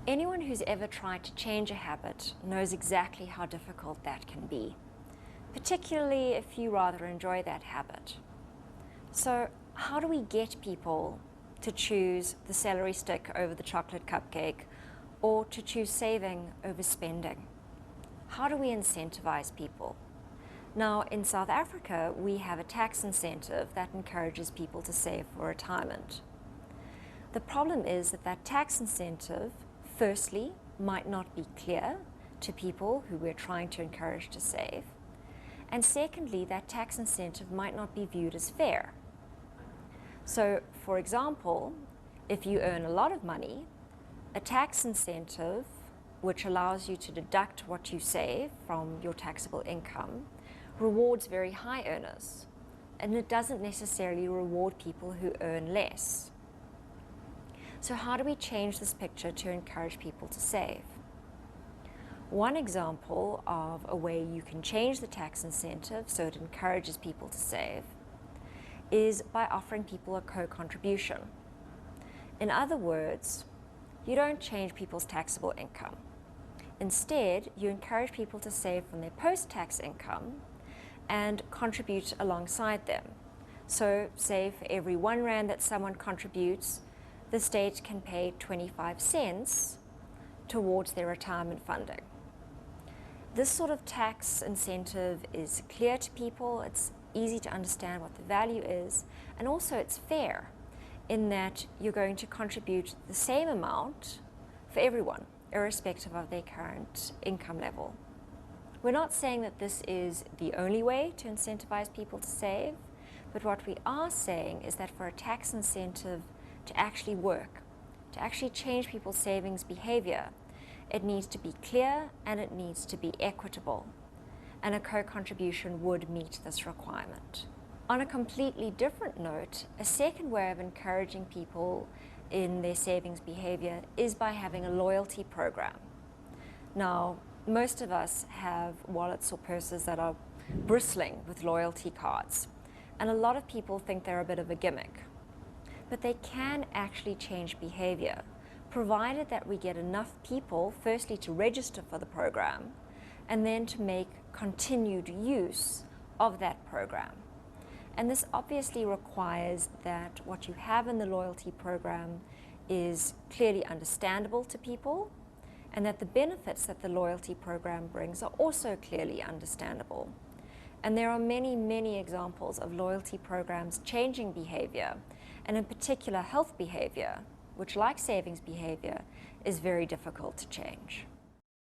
Anyone who's ever tried to change a habit knows exactly how difficult that can be, particularly if you rather enjoy that habit. So how do we get people to choose the celery stick over the chocolate cupcake, or to choose saving over spending? How do we incentivize people? Now, in South Africa, we have a tax incentive that encourages people to save for retirement. The problem is that that tax incentive, firstly, might not be clear to people who we're trying to encourage to save, and secondly, that tax incentive might not be viewed as fair. So, for example, if you earn a lot of money, a tax incentive which allows you to deduct what you save from your taxable income rewards very high earners, and it doesn't necessarily reward people who earn less. So how do we change this picture to encourage people to save? One example of a way you can change the tax incentive so it encourages people to save is by offering people a co-contribution. In other words, you don't change people's taxable income. Instead, you encourage people to save from their post-tax income and contribute alongside them. So, say for every R1 that someone contributes, the state can pay 25 cents towards their retirement funding. This sort of tax incentive is clear to people, it's easy to understand what the value is, and also it's fair in that you're going to contribute the same amount for everyone, irrespective of their current income level. We're not saying that this is the only way to incentivize people to save, but what we are saying is that for a tax incentive to actually work, to actually change people's savings behavior, it needs to be clear and it needs to be equitable. And a co-contribution would meet this requirement. On a completely different note, a second way of encouraging people in their savings behavior is by having a loyalty program. Now, most of us have wallets or purses that are bristling with loyalty cards, and a lot of people think they're a bit of a gimmick. But they can actually change behavior, provided that we get enough people, firstly, to register for the program, and then to make continued use of that program. And this obviously requires that what you have in the loyalty program is clearly understandable to people, and that the benefits that the loyalty program brings are also clearly understandable. And there are many, many examples of loyalty programs changing behavior, and in particular health behavior, which, like savings behavior, is very difficult to change.